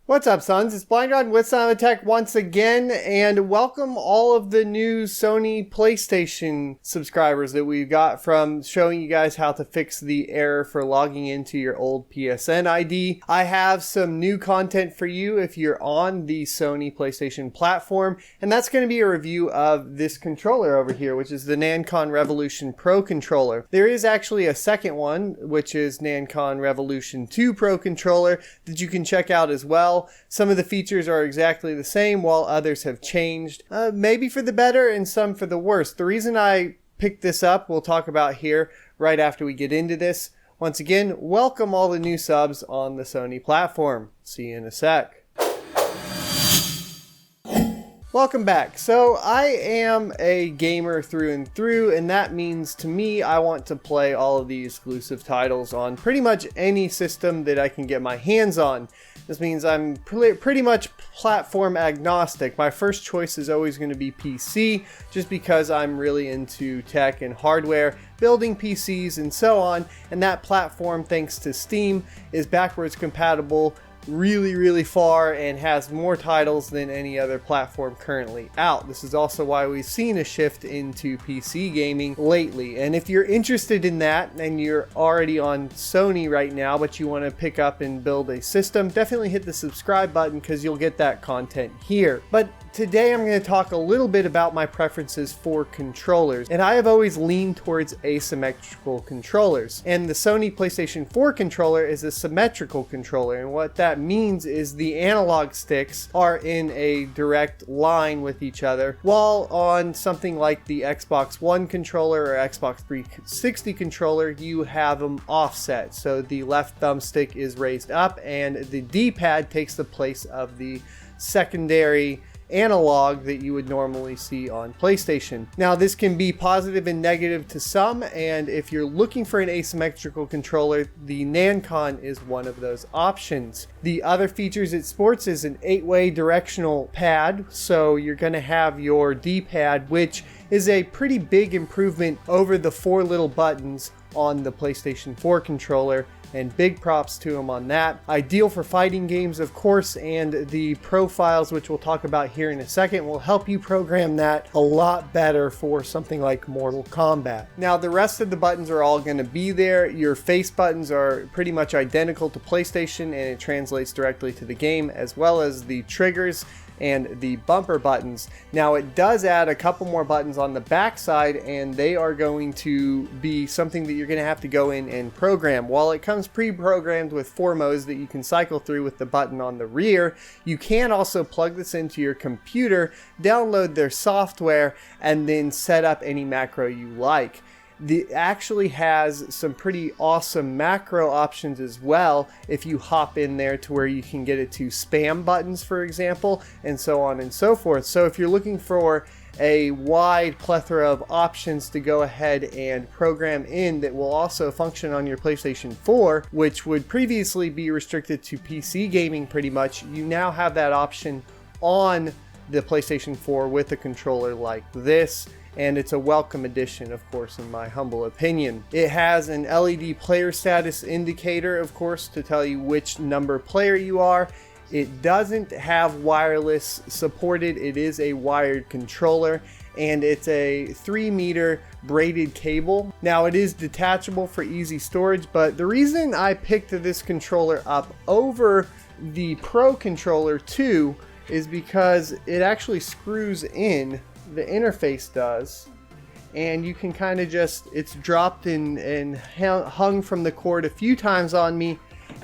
What's up, sons? It's Blind Rod with Son of a Tech once again, and welcome all of the new Sony PlayStation subscribers that we've got from showing you guys how to fix the error for logging into your old PSN ID. I have some new content for you if you're on the Sony PlayStation platform, and that's going to be a review of this controller over here, which is the Nancon Revolution Pro Controller. There is actually a second one, which is Nancon Revolution 2 Pro Controller, that you can check out as well. Some of the features are exactly the same, while others have changed, maybe for the better and some for the worse. The reason I picked this up, we'll talk about here right after we get into this. Once again, welcome all the new subs on the Sony platform. See you in a sec. Welcome back. So I am a gamer through and through, and that means to me I want to play all of the exclusive titles on pretty much any system that I can get my hands on. This means I'm pretty much platform agnostic. My first choice is always going to be PC, just because I'm really into tech and hardware, building PCs and so on, and that platform, thanks to Steam, is backwards compatible really far and has more titles than any other platform currently out. This is also why we've seen a shift into PC gaming lately. And if you're interested in that and you're already on Sony right now but you want to pick up and build a system, definitely hit the subscribe button because you'll get that content here. But today I'm going to talk a little bit about my preferences for controllers, and I have always leaned towards asymmetrical controllers, and the Sony PlayStation 4 controller is a symmetrical controller, and what that means is the analog sticks are in a direct line with each other, while on something like the Xbox One controller or Xbox 360 controller you have them offset, so the left thumbstick is raised up and the D-pad takes the place of the secondary analog that you would normally see on PlayStation. Now, this can be positive and negative to some, and if you're looking for an asymmetrical controller, the Nacon is one of those options. The other features it sports is an 8-way directional pad, so you're going to have your D-pad, which is a pretty big improvement over the 4 little buttons on the PlayStation 4 controller, and big props to them on that. Ideal for fighting games, of course, and the profiles, which we'll talk about here in a second, will help you program that a lot better for something like Mortal Kombat. Now, the rest of the buttons are all going to be there. Your face buttons are pretty much identical to PlayStation, and it translates directly to the game, as well as the triggers and the bumper buttons. Now, it does add a couple more buttons on the back side, and they are going to be something that you're going to have to go in and program. While it comes pre-programmed with 4 modes that you can cycle through with the button on the rear, you can also plug this into your computer, download their software, and then set up any macro you like. It actually has some pretty awesome macro options as well if you hop in there, to where you can get it to spam buttons, for example, and so on and so forth. So if you're looking for a wide plethora of options to go ahead and program in that will also function on your PlayStation 4, which would previously be restricted to PC gaming pretty much, you now have that option on the PlayStation 4 with a controller like this. And it's a welcome addition, of course, in my humble opinion. It has an LED player status indicator, of course, to tell you which number player you are. It doesn't have wireless supported. It is a wired controller, and it's a 3-meter braided cable. Now, it is detachable for easy storage, but the reason I picked this controller up over the Pro Controller 2 is because it actually screws in. The interface does, and you can kind of just, it's dropped and hung from the cord a few times on me,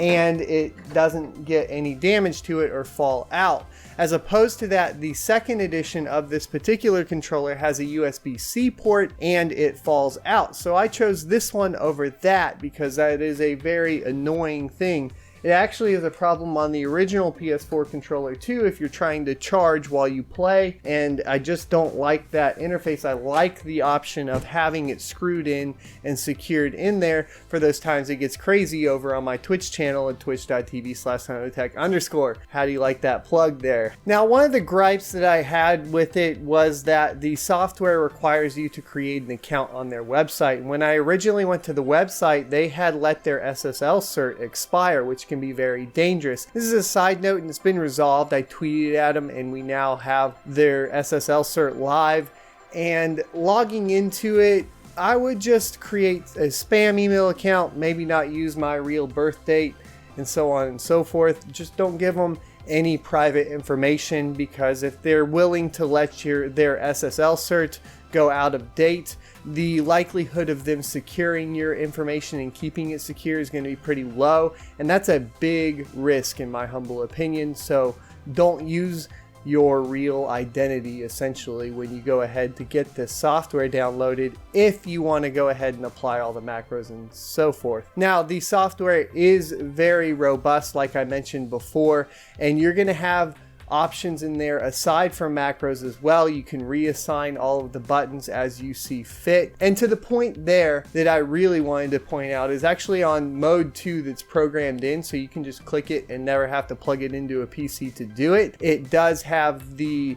and it doesn't get any damage to it or fall out. As opposed to that, the second edition of this particular controller has a USB-C port and it falls out. So I chose this one over that because that is a very annoying thing. It actually is a problem on the original PS4 controller too if you're trying to charge while you play, and I just don't like that interface. I like the option of having it screwed in and secured in there for those times it gets crazy over on my Twitch channel at twitch.tv/sonoftetech_. How do you like that plug there? Now, one of the gripes that I had with it was that the software requires you to create an account on their website. When I originally went to the website, they had let their SSL cert expire, which can can be very dangerous. This is a side note and it's been resolved. I tweeted at them and we now have their SSL cert live, and logging into it, I would just create a spam email account, maybe not use my real birth date and so on and so forth. Just don't give them any private information, because if they're willing to let their SSL cert go out of date, the likelihood of them securing your information and keeping it secure is going to be pretty low, and that's a big risk in my humble opinion. So don't use your real identity essentially when you go ahead to get this software downloaded, if you want to go ahead and apply all the macros and so forth. Now, the software is very robust, like I mentioned before, and you're going to have options in there aside from macros as well. You can reassign all of the buttons as you see fit. And to the point there that I really wanted to point out is actually on mode 2 that's programmed in, so you can just click it and never have to plug it into a PC to do it. It does have the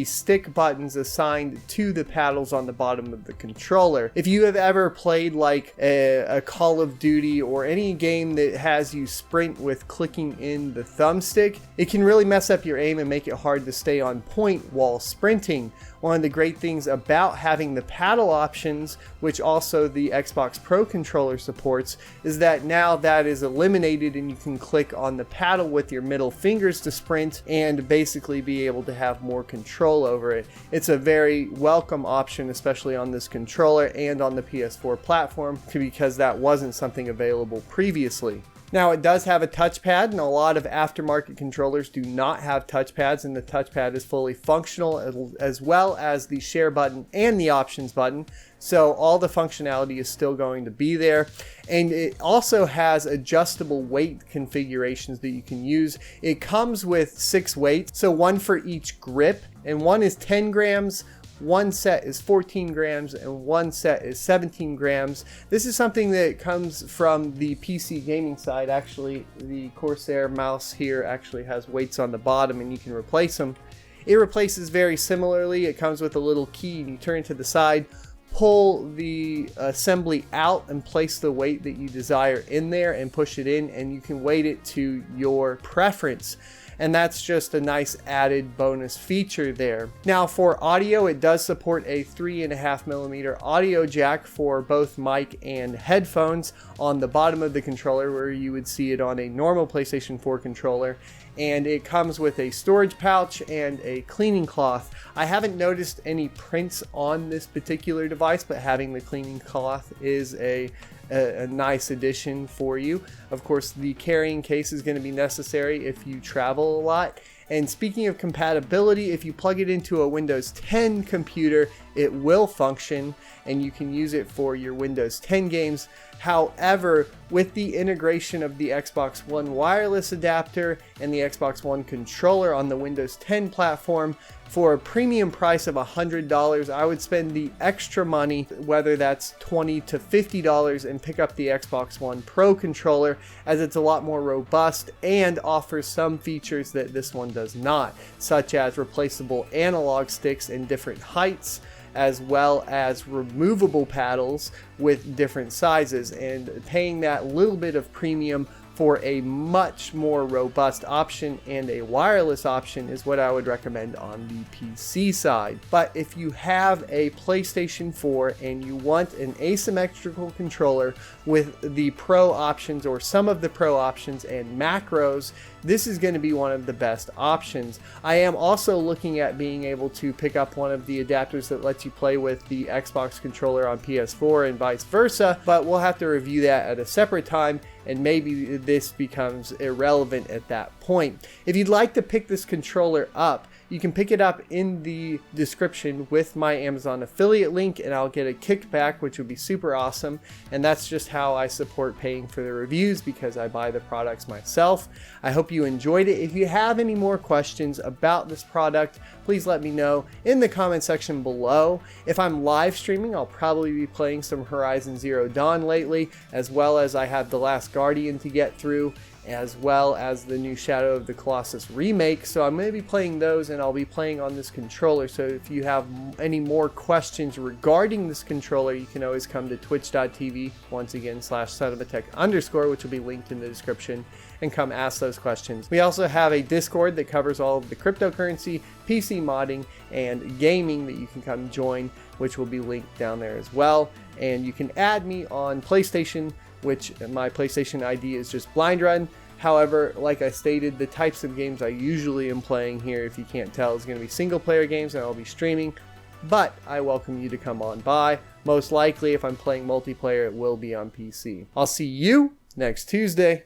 stick buttons assigned to the paddles on the bottom of the controller. If you have ever played like a Call of Duty or any game that has you sprint with clicking in the thumbstick, it can really mess up your aim and make it hard to stay on point while sprinting. One of the great things about having the paddle options, which also the Xbox Pro controller supports, is that now that is eliminated and you can click on the paddle with your middle fingers to sprint and basically be able to have more control over it. It's a very welcome option, especially on this controller and on the PS4 platform, because that wasn't something available previously. Now, it does have a touchpad, and a lot of aftermarket controllers do not have touchpads, and the touchpad is fully functional, as well as the share button and the options button. So all the functionality is still going to be there. And it also has adjustable weight configurations that you can use. It comes with 6 weights, so one for each grip, and one is 10 grams, one set is 14 grams, and one set is 17 grams. This is something that comes from the PC gaming side. Actually, the Corsair mouse here actually has weights on the bottom and you can replace them. It replaces very similarly. It comes with a little key and you turn it to the side, pull the assembly out and place the weight that you desire in there and push it in, and you can weight it to your preference. And that's just a nice added bonus feature there. Now, for audio, it does support a 3.5mm audio jack for both mic and headphones on the bottom of the controller, where you would see it on a normal PlayStation 4 controller. And it comes with a storage pouch and a cleaning cloth. I haven't noticed any prints on this particular device, but having the cleaning cloth is a nice addition for you. Of course, the carrying case is going to be necessary if you travel a lot. And speaking of compatibility, if you plug it into a Windows 10 computer, it will function and you can use it for your Windows 10 games. However, with the integration of the Xbox One wireless adapter and the Xbox One controller on the Windows 10 platform, for a premium price of $100, I would spend the extra money, whether that's $20 to $50, and pick up the Xbox One Pro controller, as it's a lot more robust and offers some features that this one does not, such as replaceable analog sticks in different heights, as well as removable paddles with different sizes. And paying that little bit of premium for a much more robust option and a wireless option is what I would recommend on the PC side. But if you have a PlayStation 4 and you want an asymmetrical controller with the Pro options or some of the Pro options and macros, this is going to be one of the best options. I am also looking at being able to pick up one of the adapters that lets you play with the Xbox controller on PS4 and vice versa, but we'll have to review that at a separate time, and maybe this becomes irrelevant at that point. If you'd like to pick this controller up, you can pick it up in the description with my Amazon affiliate link, and I'll get a kickback, which would be super awesome. And that's just how I support paying for the reviews, because I buy the products myself. I hope you enjoyed it. If you have any more questions about this product, please let me know in the comment section below. If I'm live streaming, I'll probably be playing some Horizon Zero Dawn lately, as well as I have The Last Guardian to get through. as well as the new Shadow of the Colossus remake. So I'm going to be playing those, and I'll be playing on this controller. So if you have any more questions regarding this controller, you can always come to twitch.tv, once again, /sonomatech_, which will be linked in the description, and come ask those questions. We also have a Discord that covers all of the cryptocurrency, PC modding, and gaming that you can come join, which will be linked down there as well. And you can add me on PlayStation, which my PlayStation ID is just BlindRun. However, like I stated, the types of games I usually am playing here, if you can't tell, is going to be single player games, and I'll be streaming. But I welcome you to come on by. Most likely, if I'm playing multiplayer, it will be on PC. I'll see you next Tuesday.